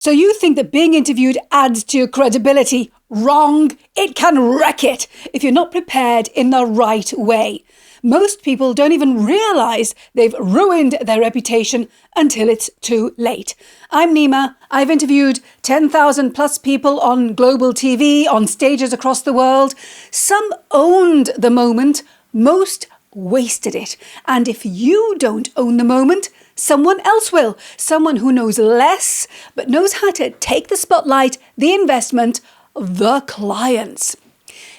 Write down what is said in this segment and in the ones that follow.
So you think that being interviewed adds to your credibility? Wrong. It can wreck it if you're not prepared in the right way. Most people don't even realise they've ruined their reputation until it's too late. I'm Nima. I've interviewed 10,000 plus people on global TV, on stages across the world. Some owned the moment, most wasted it. And if you don't own the moment, someone else will. Someone who knows less, but knows how to take the spotlight, the investment, the clients.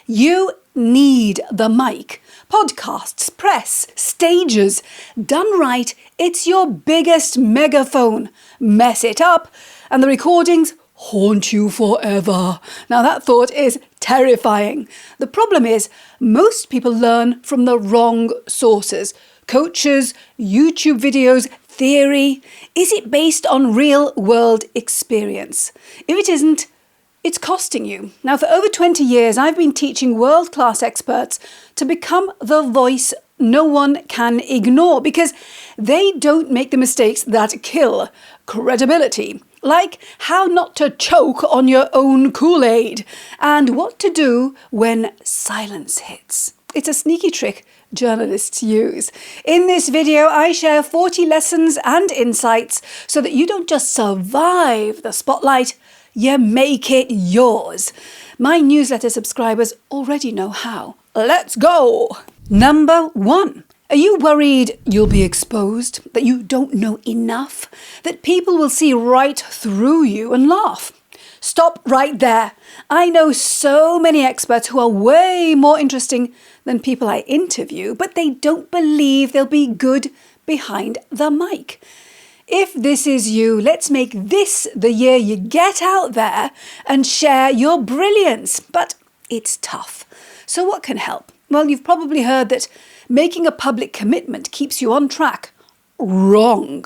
You need the mic. Podcasts, press, stages. Done right, it's your biggest megaphone. Mess it up, and the recordings haunt you forever. Now that thought is terrifying. The problem is, most people learn from the wrong sources. Coaches, YouTube videos, theory. Is it based on real-world experience? If it isn't, it's costing you. Now, for over 20 years, I've been teaching world-class experts to become the voice no one can ignore because they don't make the mistakes that kill credibility. Like how not to choke on your own Kool-Aid and what to do when silence hits. It's a sneaky trick journalists use. In this video, I share 40 lessons and insights so that you don't just survive the spotlight, you make it yours. My newsletter subscribers already know how. Let's go! Number 1. Are you worried you'll be exposed? That you don't know enough? That people will see right through you and laugh? Stop right there. I know so many experts who are way more interesting than people I interview, but they don't believe they'll be good behind the mic. If this is you, let's make this the year you get out there and share your brilliance. But it's tough. So what can help? Well, you've probably heard that making a public commitment keeps you on track. Wrong.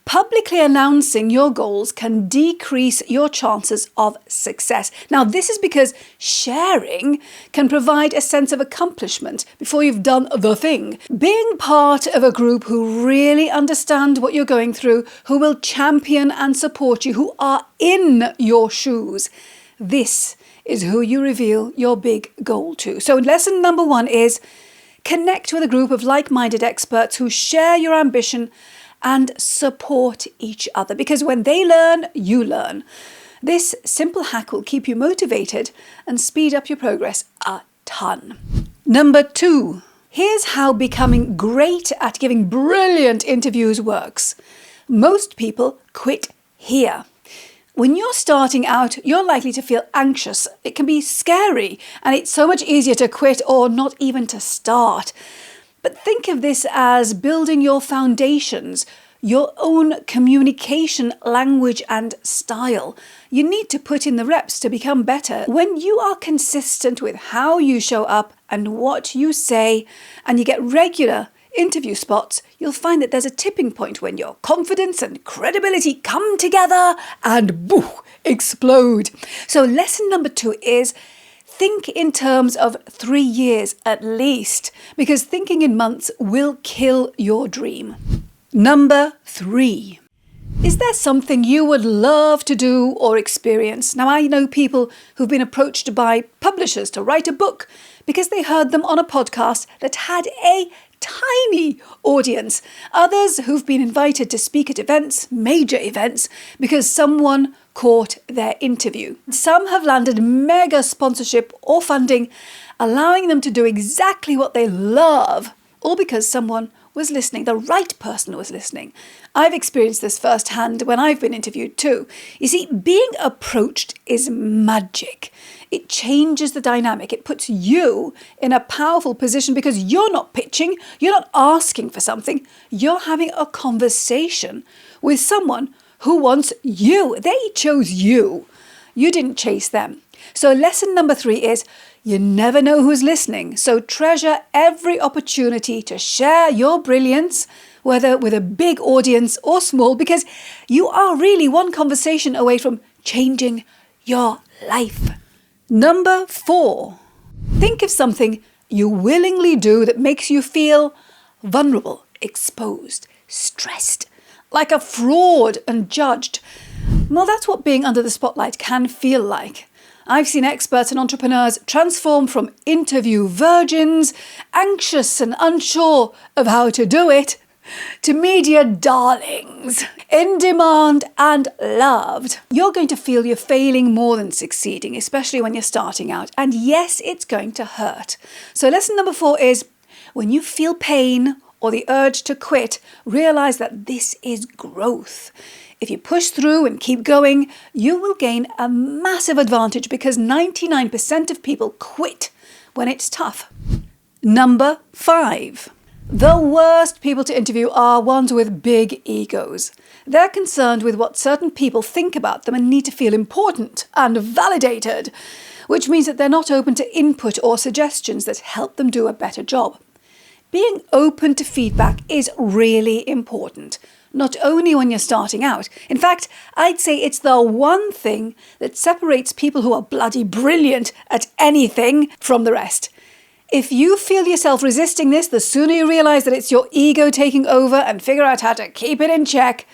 Publicly announcing your goals can decrease your chances of success. Now, this is because sharing can provide a sense of accomplishment before you've done the thing. Being part of a group who really understand what you're going through, who will champion and support you, who are in your shoes, this is who you reveal your big goal to. So lesson number 1 is connect with a group of like-minded experts who share your ambition and support each other, because when they learn, you learn. This simple hack will keep you motivated and speed up your progress a ton. Number 2, here's how becoming great at giving brilliant interviews works. Most people quit here. When you're starting out, you're likely to feel anxious. It can be scary, and it's so much easier to quit or not even to start. But think of this as building your foundations, your own communication language and style. You need to put in the reps to become better. When you are consistent with how you show up and what you say, and you get regular interview spots, you'll find that there's a tipping point when your confidence and credibility come together and boo, explode. So lesson number 2 is think in terms of 3 years at least, because thinking in months will kill your dream. Number 3. Is there something you would love to do or experience? Now, I know people who've been approached by publishers to write a book because they heard them on a podcast that had a tiny audience. Others who've been invited to speak at events, major events, because someone caught their interview. Some have landed mega sponsorship or funding, allowing them to do exactly what they love, all because someone was listening, the right person was listening. I've experienced this firsthand when I've been interviewed too. You see, being approached is magic. It changes the dynamic. It puts you in a powerful position because you're not pitching, you're not asking for something, you're having a conversation with someone who wants you. They chose you. You didn't chase them. So lesson number 3 is you never know who's listening. So treasure every opportunity to share your brilliance, whether with a big audience or small, because you are really one conversation away from changing your life. Number 4, think of something you willingly do that makes you feel vulnerable, exposed, stressed, like a fraud and judged. Well, that's what being under the spotlight can feel like. I've seen experts and entrepreneurs transform from interview virgins, anxious and unsure of how to do it, to media darlings, in demand and loved. You're going to feel you're failing more than succeeding, especially when you're starting out. And yes, it's going to hurt. So lesson number 4 is, when you feel pain or the urge to quit, realize that this is growth. If you push through and keep going, you will gain a massive advantage because 99% of people quit when it's tough. Number 5. The worst people to interview are ones with big egos. They're concerned with what certain people think about them and need to feel important and validated, which means that they're not open to input or suggestions that help them do a better job. Being open to feedback is really important, not only when you're starting out. In fact, I'd say it's the one thing that separates people who are bloody brilliant at anything from the rest. If you feel yourself resisting this, the sooner you realize that it's your ego taking over and figure out how to keep it in check,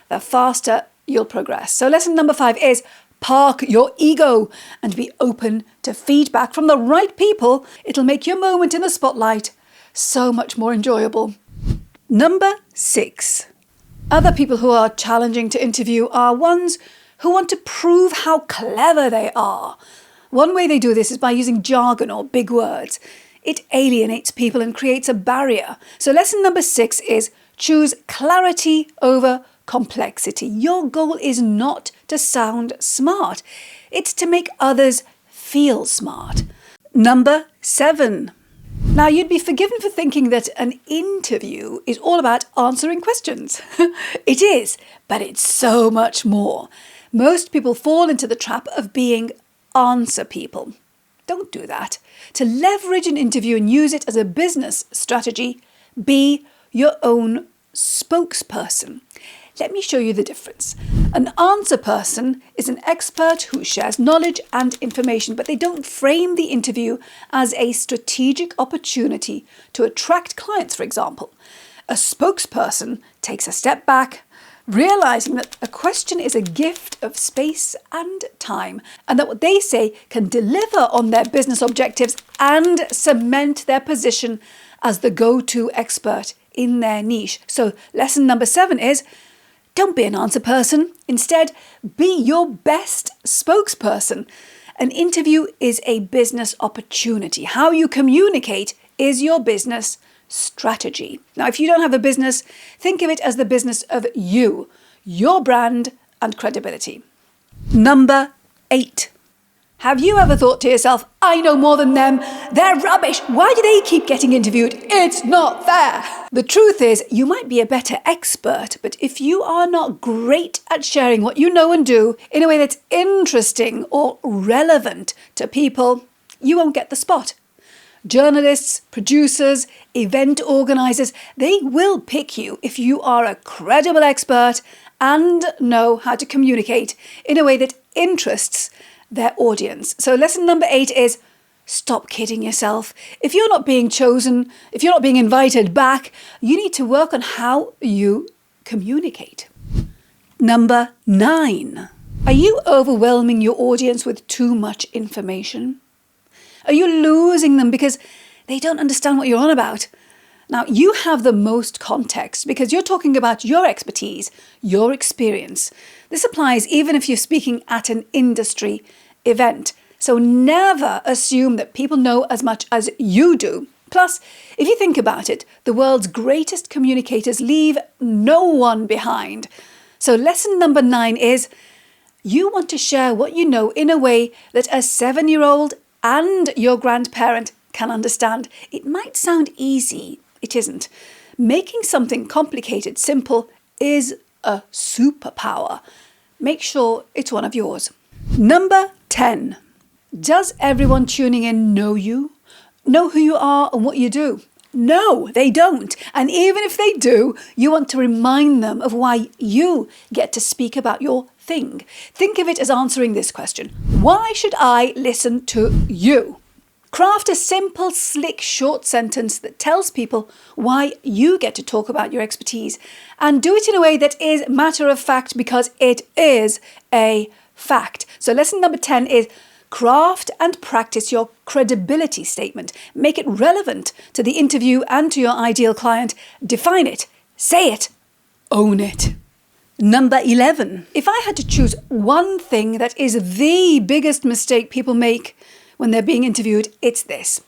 the faster you'll progress. So lesson number 5 is park your ego and be open to feedback from the right people. It'll make your moment in the spotlight so much more enjoyable. Number 6. Other people who are challenging to interview are ones who want to prove how clever they are. One way they do this is by using jargon or big words. It alienates people and creates a barrier. So lesson number 6 is choose clarity over complexity. Your goal is not to sound smart. It's to make others feel smart. Number 7. Now, you'd be forgiven for thinking that an interview is all about answering questions. It is, but it's so much more. Most people fall into the trap of being answer people. Don't do that. To leverage an interview and use it as a business strategy, be your own spokesperson. Let me show you the difference. An answer person is an expert who shares knowledge and information, but they don't frame the interview as a strategic opportunity to attract clients, for example. A spokesperson takes a step back, realizing that a question is a gift of space and time, and that what they say can deliver on their business objectives and cement their position as the go-to expert in their niche. So lesson number 7 is, don't be an answer person. Instead, be your best spokesperson. An interview is a business opportunity. How you communicate is your business strategy. Now, if you don't have a business, think of it as the business of you, your brand and credibility. Number 8. Have you ever thought to yourself, I know more than them, they're rubbish, why do they keep getting interviewed? It's not fair. The truth is, you might be a better expert, but if you are not great at sharing what you know and do in a way that's interesting or relevant to people, you won't get the spot. Journalists, producers, event organizers, they will pick you if you are a credible expert and know how to communicate in a way that interests their audience. So lesson number 8 is stop kidding yourself. If you're not being chosen, if you're not being invited back, you need to work on how you communicate. Number 9. Are you overwhelming your audience with too much information? Are you losing them because they don't understand what you're on about? Now, you have the most context because you're talking about your expertise, your experience. This applies even if you're speaking at an industry event. So never assume that people know as much as you do. Plus, if you think about it, the world's greatest communicators leave no one behind. So lesson number 9 is you want to share what you know in a way that a 7-year-old and your grandparent can understand. It might sound easy. It isn't. Making something complicated simple is a superpower. Make sure it's one of yours. Number 10. Does everyone tuning in know you? Know who you are and what you do? No, they don't. And even if they do, you want to remind them of why you get to speak about your thing. Think of it as answering this question. Why should I listen to you? Craft a simple, slick, short sentence that tells people why you get to talk about your expertise, and do it in a way that is matter of fact, because it is a fact. So lesson number 10 is craft and practice your credibility statement. Make it relevant to the interview and to your ideal client. Define it, say it, own it. Number 11. If I had to choose one thing that is the biggest mistake people make when they're being interviewed, it's this.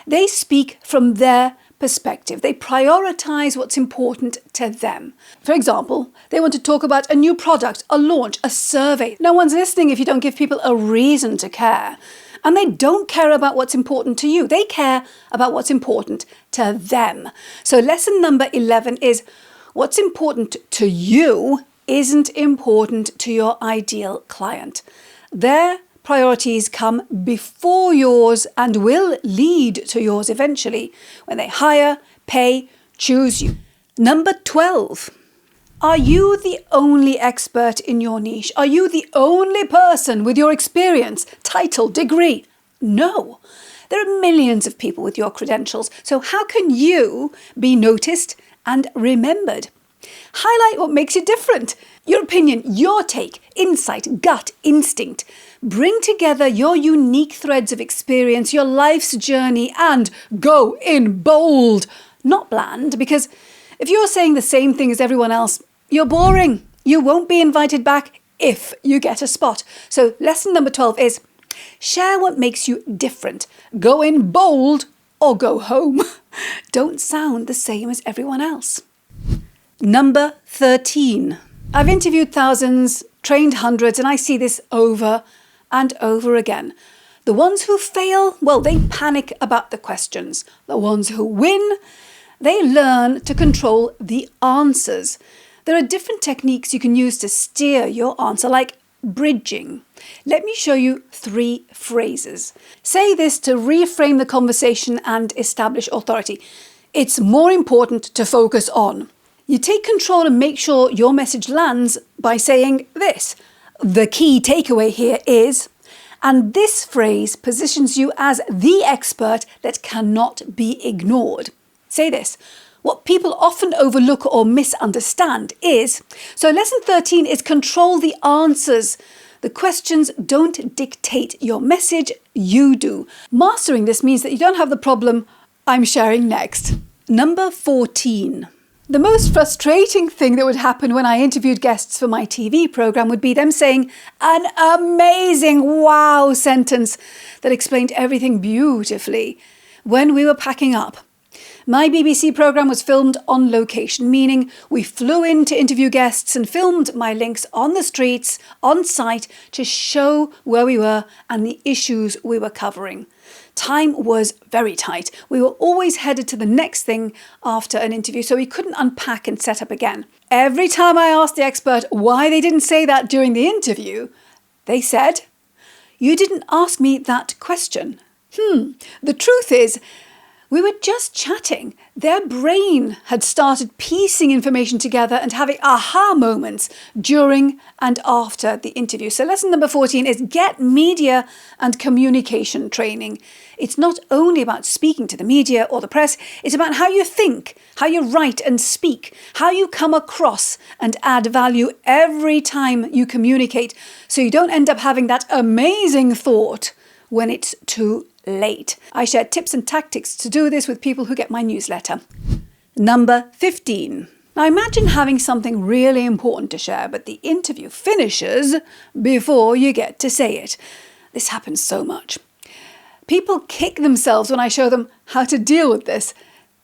They speak from their perspective. They prioritize what's important to them. For example, they want to talk about a new product, a launch, a survey. No one's listening if you don't give people a reason to care. And they don't care about what's important to you. They care about what's important to them. So lesson number 11 is what's important to you isn't important to your ideal client. Their priorities come before yours and will lead to yours eventually when they hire, pay, choose you. Number 12. Are you the only expert in your niche? Are you the only person with your experience, title, degree? No. There are millions of people with your credentials, so how can you be noticed and remembered? Highlight what makes you different. Your opinion, your take, insight, gut, instinct. Bring together your unique threads of experience, your life's journey, and go in bold, not bland, because if you're saying the same thing as everyone else, you're boring. You won't be invited back if you get a spot. So lesson number 12 is share what makes you different. Go in bold or go home. Don't sound the same as everyone else. Number 13. I've interviewed thousands, trained hundreds, and I see this over and over again. The ones who fail, well, they panic about the questions. The ones who win, they learn to control the answers. There are different techniques you can use to steer your answer, like bridging. Let me show you 3 phrases. Say this to reframe the conversation and establish authority. It's more important to focus on. You take control and make sure your message lands by saying this. The key takeaway here is, and this phrase positions you as the expert that cannot be ignored. Say this. What people often overlook or misunderstand is, so lesson 13 is control the answers. The questions don't dictate your message, you do. Mastering this means that you don't have the problem I'm sharing next. Number 14. The most frustrating thing that would happen when I interviewed guests for my TV program would be them saying an amazing wow sentence that explained everything beautifully when we were packing up. My BBC program was filmed on location, meaning we flew in to interview guests and filmed my links on the streets, on site, to show where we were and the issues we were covering. Time was very tight. We were always headed to the next thing after an interview, so we couldn't unpack and set up again. Every time I asked the expert why they didn't say that during the interview, they said, "You didn't ask me that question." The truth is, we were just chatting. Their brain had started piecing information together and having aha moments during and after the interview. So lesson number 14 is get media and communication training. It's not only about speaking to the media or the press, it's about how you think, how you write and speak, how you come across and add value every time you communicate, so you don't end up having that amazing thought when it's too late. I share tips and tactics to do this with people who get my newsletter. Number 15. Now imagine having something really important to share, but the interview finishes before you get to say it. This happens so much. People kick themselves when I show them how to deal with this.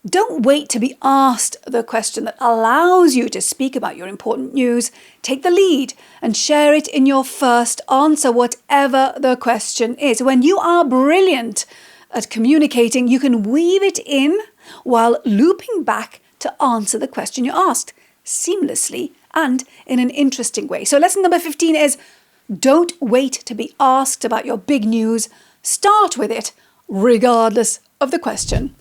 Don't wait to be asked the question that allows you to speak about your important news. Take the lead and share it in your first answer, whatever the question is. When you are brilliant at communicating, you can weave it in while looping back to answer the question you asked seamlessly and in an interesting way. So lesson number 15 is don't wait to be asked about your big news. Start with it, regardless of the question.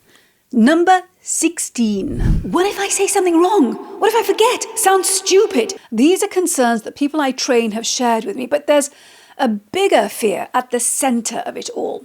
Number 16. What if I say something wrong? What if I forget? Sounds stupid. These are concerns that people I train have shared with me, but there's a bigger fear at the center of it all.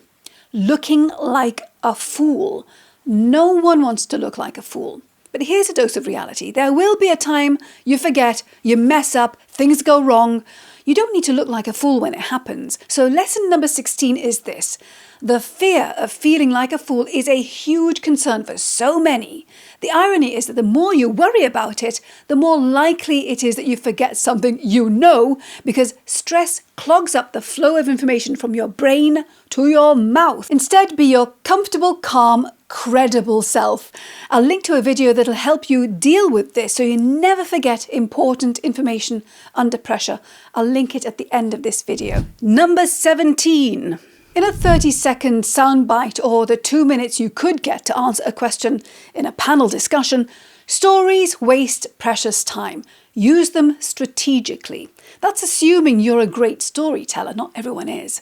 looking like a fool. No one wants to look like a fool. But here's a dose of reality. There will be a time you forget, you mess up, things go wrong. You don't need to look like a fool when it happens. So lesson number 16 is this. The fear of feeling like a fool is a huge concern for so many. The irony is that the more you worry about it, the more likely it is that you forget something you know, because stress clogs up the flow of information from your brain to your mouth. Instead, be your comfortable, calm, credible self. I'll link to a video that'll help you deal with this so you never forget important information under pressure. I'll link it at the end of this video. Number 17. In a 30-second soundbite, or the 2 minutes you could get to answer a question in a panel discussion, stories waste precious time. Use them strategically. That's assuming you're a great storyteller. Not everyone is.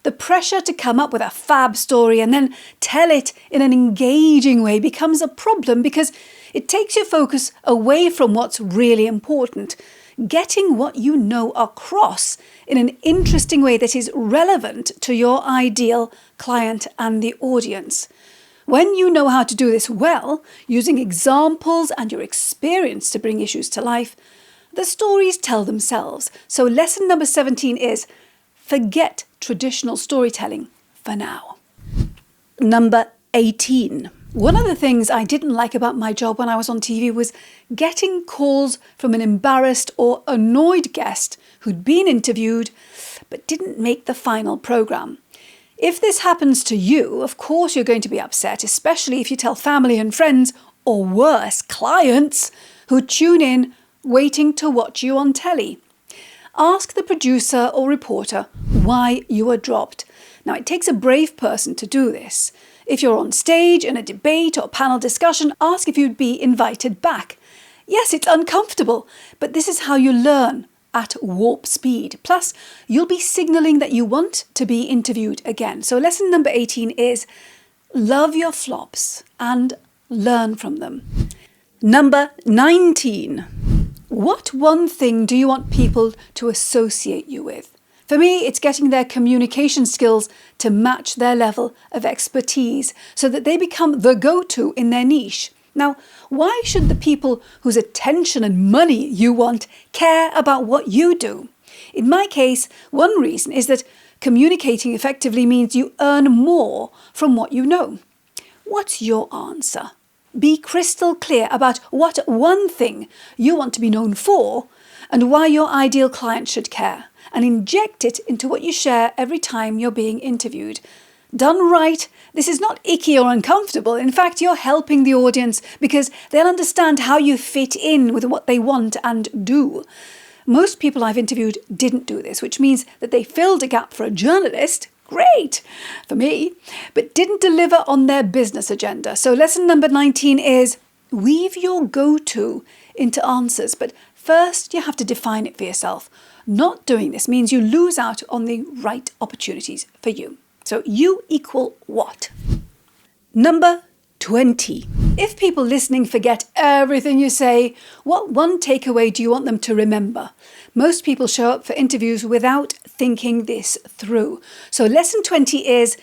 The pressure to come up with a fab story and then tell it in an engaging way becomes a problem because it takes your focus away from what's really important. Getting what you know across in an interesting way that is relevant to your ideal client and the audience. When you know how to do this well, using examples and your experience to bring issues to life, the stories tell themselves. So lesson number 17 is forget traditional storytelling for now. Number 18. One of the things I didn't like about my job when I was on TV was getting calls from an embarrassed or annoyed guest who'd been interviewed but didn't make the final programme. If this happens to you, of course you're going to be upset, especially if you tell family and friends, or worse, clients, who tune in waiting to watch you on telly. Ask the producer or reporter why you were dropped. Now, it takes a brave person to do this. If you're on stage in a debate or panel discussion, ask if you'd be invited back. Yes, it's uncomfortable, but this is how you learn at warp speed. Plus, you'll be signalling that you want to be interviewed again. So lesson number 18 is love your flops and learn from them. Number 19. What one thing do you want people to associate you with? For me, it's getting their communication skills to match their level of expertise so that they become the go-to in their niche. Now, why should the people whose attention and money you want care about what you do? In my case, one reason is that communicating effectively means you earn more from what you know. What's your answer? Be crystal clear about what one thing you want to be known for and why your ideal client should care, and inject it into what you share every time you're being interviewed. Done right, this is not icky or uncomfortable. In fact, you're helping the audience because they'll understand how you fit in with what they want and do. Most people I've interviewed didn't do this, which means that they filled a gap for a journalist. Great for me, but didn't deliver on their business agenda. So lesson number 19 is weave your go-to into answers, but first you have to define it for yourself. Not doing this means you lose out on the right opportunities for you. So you equal what? Number 20. If people listening forget everything you say, what one takeaway do you want them to remember? Most people show up for interviews without thinking this through. So lesson 20 is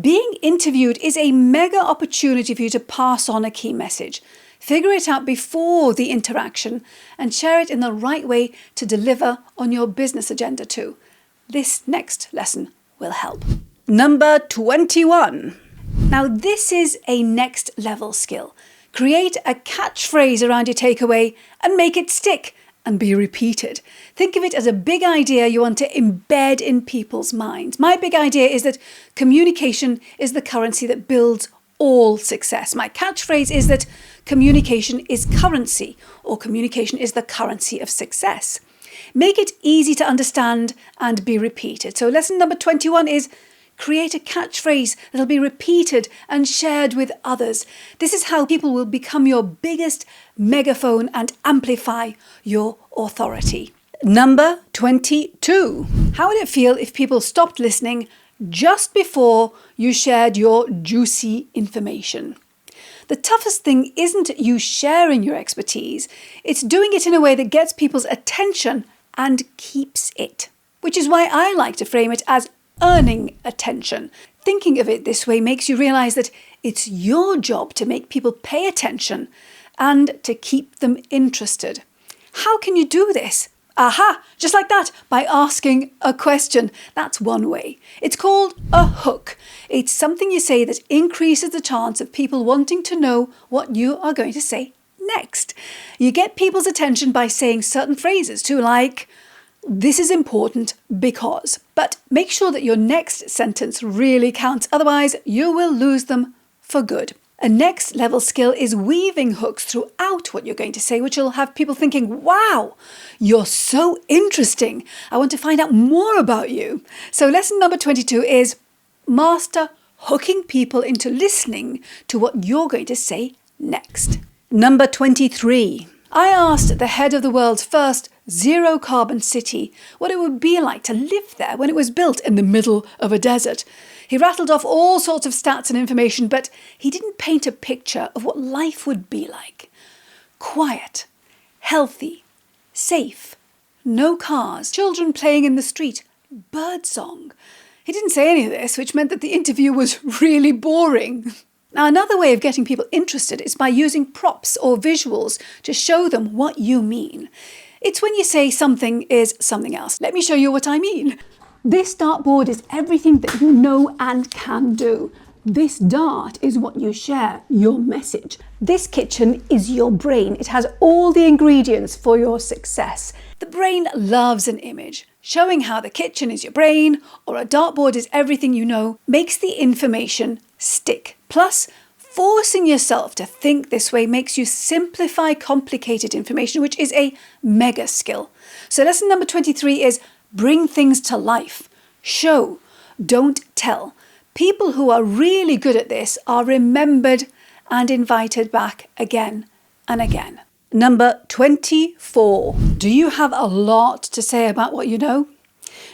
being interviewed is a mega opportunity for you to pass on a key message. Figure it out before the interaction and share it in the right way to deliver on your business agenda too. This next lesson will help. Number 21. Now this is a next level skill. Create a catchphrase around your takeaway and make it stick and be repeated. Think of it as a big idea you want to embed in people's minds. My big idea is that communication is the currency that builds all success. My catchphrase is that communication is currency, or communication is the currency of success. Make it easy to understand and be repeated. So lesson number 21 is create a catchphrase that'll be repeated and shared with others. This is how people will become your biggest megaphone and amplify your authority. Number 22. How would it feel if people stopped listening just before you shared your juicy information? The toughest thing isn't you sharing your expertise, it's doing it in a way that gets people's attention and keeps it. Which is why I like to frame it as earning attention. thinking of it this way makes you realize that it's your job to make people pay attention and to keep them interested. How can you do this? Aha! Just like that, by asking a question. That's one way. It's called a hook. It's something you say that increases the chance of people wanting to know what you are going to say next. You get people's attention by saying certain phrases too, like, this is important because. But make sure that your next sentence really counts, otherwise you will lose them for good. A next level skill is weaving hooks throughout what you're going to say, which will have people thinking, wow, you're so interesting. I want to find out more about you. So lesson number 22 is master hooking people into listening to what you're going to say next. Number 23. I asked the head of the world's first zero-carbon city what it would be like to live there when it was built in the middle of a desert. He rattled off all sorts of stats and information, but he didn't paint a picture of what life would be like. Quiet, healthy, safe, no cars, children playing in the street, birdsong. He didn't say any of this, which meant that the interview was really boring. Now, another way of getting people interested is by using props or visuals to show them what you mean. It's when you say something is something else. Let me show you what I mean. This dartboard is everything that you know and can do. This dart is what you share, your message. This kitchen is your brain. It has all the ingredients for your success. The brain loves an image. Showing how the kitchen is your brain or a dartboard is everything you know makes the information stick. Plus, forcing yourself to think this way makes you simplify complicated information, which is a mega skill. So lesson number 23 is bring things to life. Show, don't tell. People who are really good at this are remembered and invited back again and again. Number 24. Do you have a lot to say about what you know?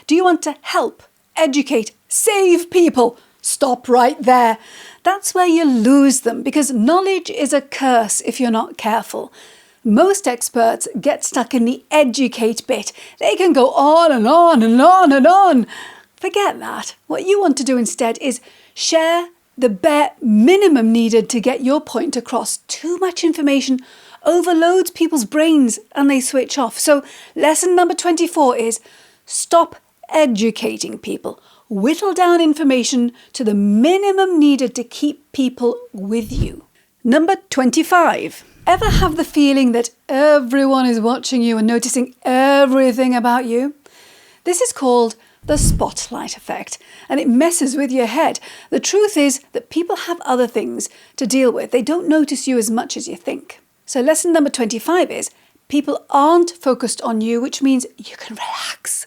Do you want to help, educate, save people? Stop right there. That's where you lose them, because knowledge is a curse if you're not careful. Most experts get stuck in the educate bit. They can go on and on and on and on. Forget that. What you want to do instead is share the bare minimum needed to get your point across. Too much information overloads people's brains and they switch off. So lesson number 24 is stop educating people. Whittle down information to the minimum needed to keep people with you. Number 25. Ever have the feeling that everyone is watching you and noticing everything about you? This is called the spotlight effect, and it messes with your head. The truth is that people have other things to deal with. They don't notice you as much as you think. So lesson number 25 is people aren't focused on you, which means you can relax.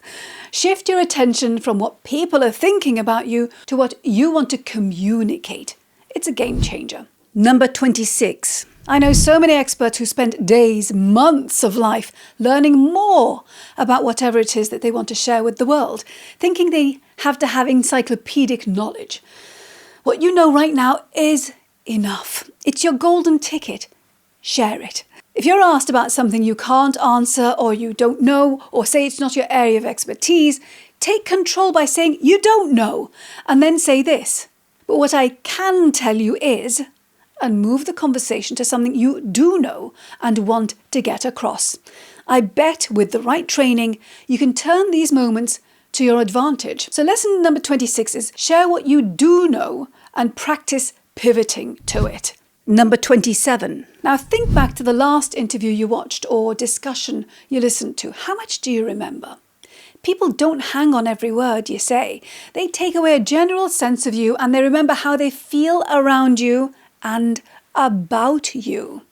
Shift your attention from what people are thinking about you to what you want to communicate. It's a game changer. Number 26. I know so many experts who spend days, months of life learning more about whatever it is that they want to share with the world, thinking they have to have encyclopedic knowledge. What you know right now is enough. It's your golden ticket. Share it. If you're asked about something you can't answer or you don't know, or say it's not your area of expertise, take control by saying you don't know, and then say this. But what I can tell you is, and move the conversation to something you do know and want to get across. I bet with the right training, you can turn these moments to your advantage. So lesson number 26 is share what you do know and practice pivoting to it. Number 27. Now think back to the last interview you watched or discussion you listened to. How much do you remember? People don't hang on every word you say. They take away a general sense of you and they remember how they feel around you and about you.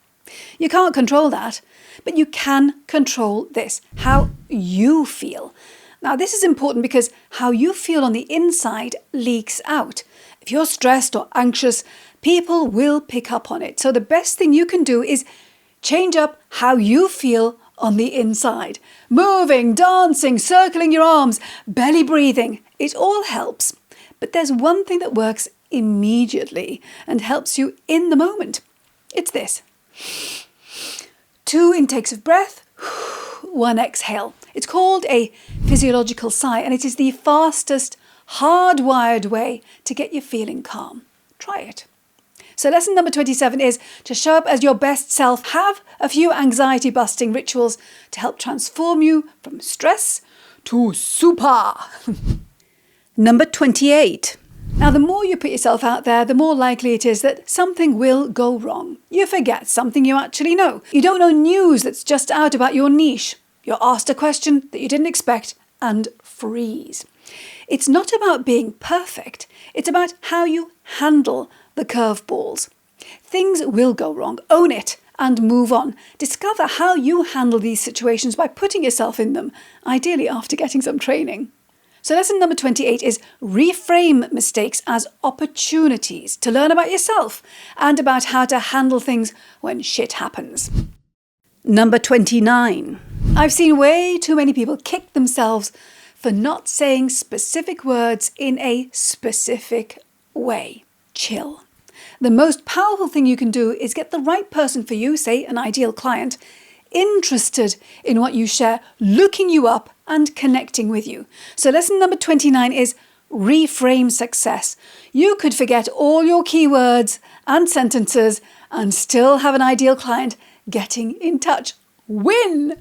You can't control that, but you can control this, how you feel. Now, this is important because how you feel on the inside leaks out. If you're stressed or anxious, people will pick up on it. So the best thing you can do is change up how you feel on the inside. Moving, dancing, circling your arms, belly breathing. It all helps. But there's one thing that works immediately and helps you in the moment. It's this. 2 intakes of breath one exhale. It's called a physiological sigh, and it is the fastest, hardwired way to get you feeling calm. Try it. So lesson number 27 is to show up as your best self. Have a few anxiety-busting rituals to help transform you from stress to super. Number 28. Now, the more you put yourself out there, the more likely it is that something will go wrong. You forget something you actually know. You don't know news that's just out about your niche. You're asked a question that you didn't expect and freeze. It's not about being perfect. It's about how you handle the curveballs. Things will go wrong. Own it and move on. Discover how you handle these situations by putting yourself in them, ideally after getting some training. So lesson number 28 is reframe mistakes as opportunities to learn about yourself and about how to handle things when shit happens. Number 29. I've seen way too many people kick themselves for not saying specific words in a specific way. Chill. The most powerful thing you can do is get the right person for you, say an ideal client, interested in what you share, looking you up and connecting with you. So lesson number 29 is reframe success. You could forget all your keywords and sentences and still have an ideal client getting in touch. Win!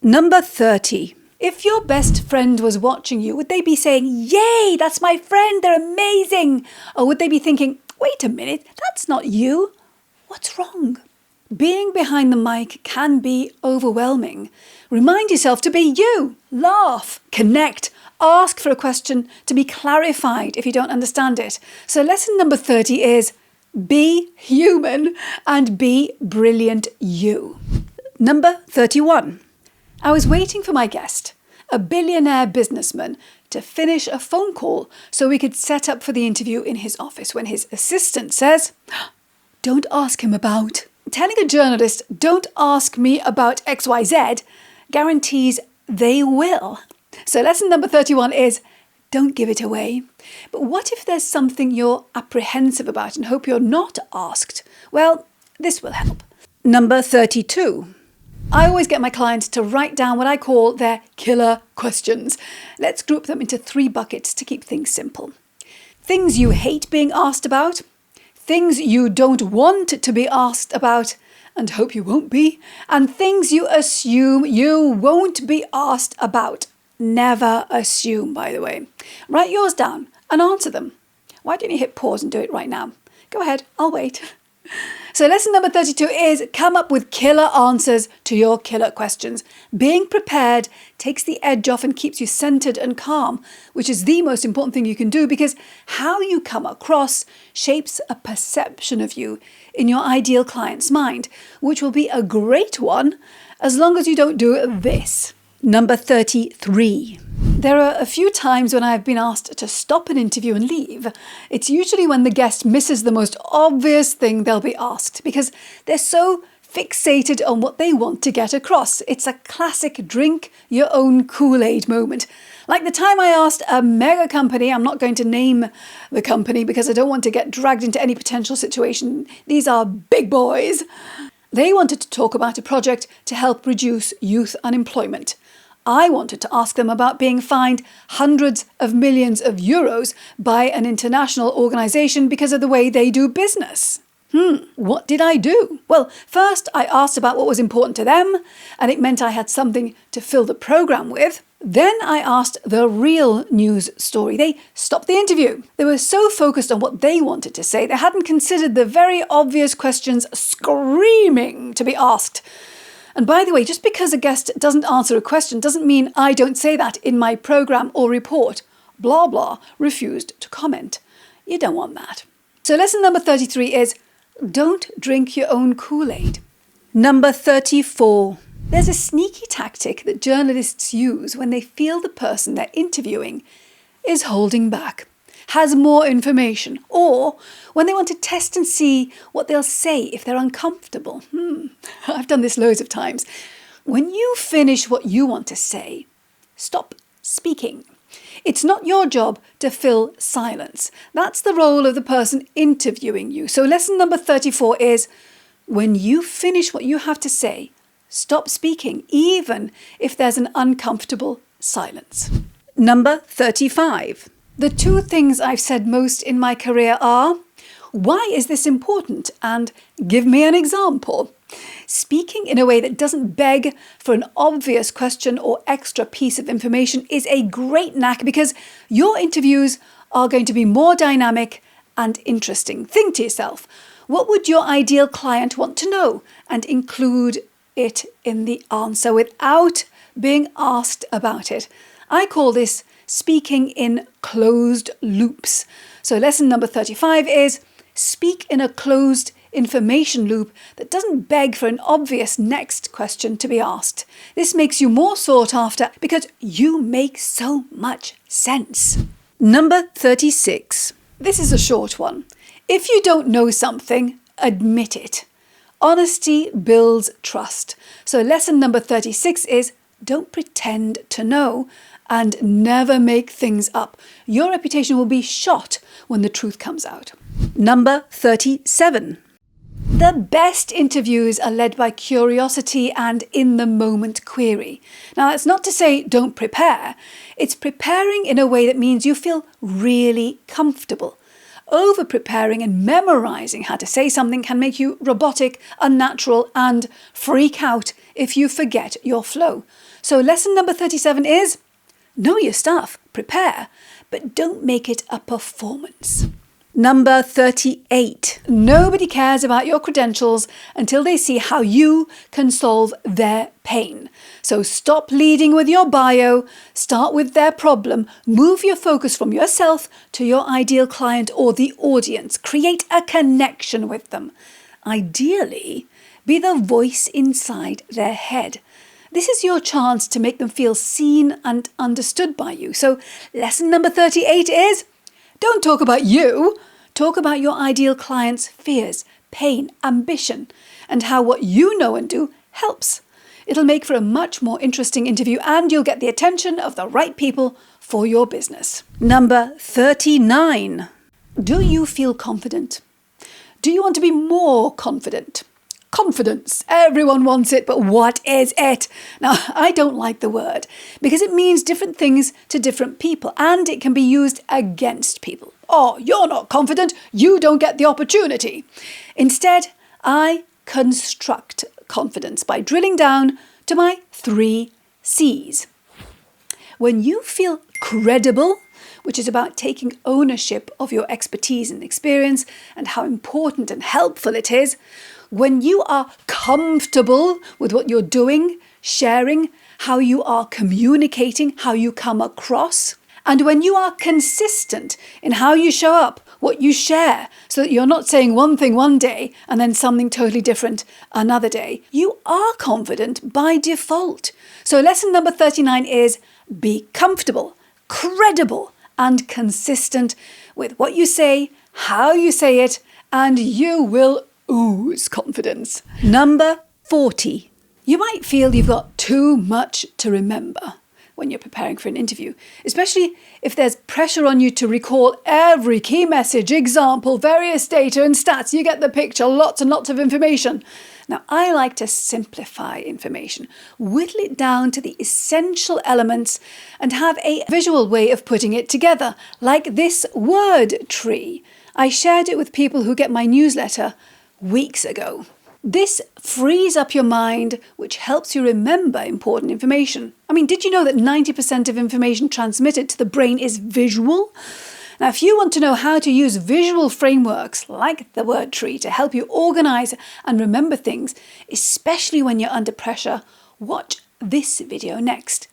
Number 30. If your best friend was watching you, would they be saying, "Yay, that's my friend, they're amazing"? Or would they be thinking, "Wait a minute, that's not you. What's wrong?" Being behind the mic can be overwhelming. Remind yourself to be you. Laugh, connect, ask for a question to be clarified if you don't understand it. So lesson number 30 is be human and be brilliant you. Number 31. I was waiting for my guest, a billionaire businessman, to finish a phone call so we could set up for the interview in his office when his assistant says, "Don't ask him about." Telling a journalist, "Don't ask me about XYZ," guarantees they will. So lesson number 31 is don't give it away. But what if there's something you're apprehensive about and hope you're not asked? Well, this will help. Number 32. I always get my clients to write down what I call their killer questions. Let's group them into 3 buckets to keep things simple. Things you hate being asked about, things you don't want to be asked about and hope you won't be, and things you assume you won't be asked about. Never assume, by the way. Write yours down and answer them. Why don't you hit pause and do it right now? Go ahead, I'll wait. So lesson number 32 is come up with killer answers to your killer questions. Being prepared takes the edge off and keeps you centered and calm, which is the most important thing you can do because how you come across shapes a perception of you in your ideal client's mind, which will be a great one as long as you don't do this. Number 33. There are a few times when I've been asked to stop an interview and leave. It's usually when the guest misses the most obvious thing they'll be asked because they're so fixated on what they want to get across. It's a classic drink your own Kool-Aid moment. Like the time I asked a mega company, I'm not going to name the company because I don't want to get dragged into any potential situation. These are big boys. They wanted to talk about a project to help reduce youth unemployment. I wanted to ask them about being fined hundreds of millions of euros by an international organisation because of the way they do business. What did I do? Well, first I asked about what was important to them, and it meant I had something to fill the programme with. Then I asked the real news story. They stopped the interview. They were so focused on what they wanted to say, they hadn't considered the very obvious questions screaming to be asked. And by the way, just because a guest doesn't answer a question doesn't mean I don't say that in my programme or report. Blah, blah, refused to comment. You don't want that. So lesson number 33 is don't drink your own Kool-Aid. Number 34. There's a sneaky tactic that journalists use when they feel the person they're interviewing is holding back, has more information, or when they want to test and see what they'll say if they're uncomfortable. I've done this loads of times. When you finish what you want to say, stop speaking. It's not your job to fill silence. That's the role of the person interviewing you. So lesson number 34 is when you finish what you have to say, stop speaking, even if there's an uncomfortable silence. Number 35. The two things I've said most in my career are, why is this important? And give me an example. Speaking in a way that doesn't beg for an obvious question or extra piece of information is a great knack because your interviews are going to be more dynamic and interesting. Think to yourself, what would your ideal client want to know? And include it in the answer without being asked about it. I call this speaking in closed loops. So lesson number 35 is speak in a closed information loop that doesn't beg for an obvious next question to be asked. This makes you more sought after because you make so much sense. Number 36. This is a short one. If you don't know something, admit it. Honesty builds trust. So lesson number 36 is don't pretend to know and never make things up. Your reputation will be shot when the truth comes out. Number 37. The best interviews are led by curiosity and in-the-moment query. Now, that's not to say don't prepare. It's preparing in a way that means you feel really comfortable. Over-preparing and memorizing how to say something can make you robotic, unnatural, and freak out if you forget your flow. So lesson number 37 is know your stuff, prepare, but don't make it a performance. Number 38. Nobody cares about your credentials until they see how you can solve their pain. So stop leading with your bio, start with their problem, move your focus from yourself to your ideal client or the audience. Create a connection with them. Ideally, be the voice inside their head. This is your chance to make them feel seen and understood by you. So lesson number 38 is don't talk about you. Talk about your ideal client's fears, pain, ambition, and how what you know and do helps. It'll make for a much more interesting interview and you'll get the attention of the right people for your business. Number 39. Do you feel confident? Do you want to be more confident? Confidence. Everyone wants it, but what is it? Now, I don't like the word because it means different things to different people and it can be used against people. Oh, you're not confident, you don't get the opportunity. Instead, I construct confidence by drilling down to my 3 C's. When you feel credible, which is about taking ownership of your expertise and experience and how important and helpful it is, when you are comfortable with what you're doing, sharing, how you are communicating, how you come across, and when you are consistent in how you show up, what you share, so that you're not saying one thing one day and then something totally different another day, you are confident by default. So lesson number 39 is be comfortable, credible, and consistent with what you say, how you say it, and you will ooze confidence. Number 40. You might feel you've got too much to remember when you're preparing for an interview, especially if there's pressure on you to recall every key message, example, various data and stats. You get the picture, lots and lots of information. Now, I like to simplify information, whittle it down to the essential elements and have a visual way of putting it together, like this word tree. I shared it with people who get my newsletter weeks ago. This frees up your mind, which helps you remember important information. I mean, did you know that 90% of information transmitted to the brain is visual? Now, if you want to know how to use visual frameworks like the word tree to help you organize and remember things, especially when you're under pressure, watch this video next.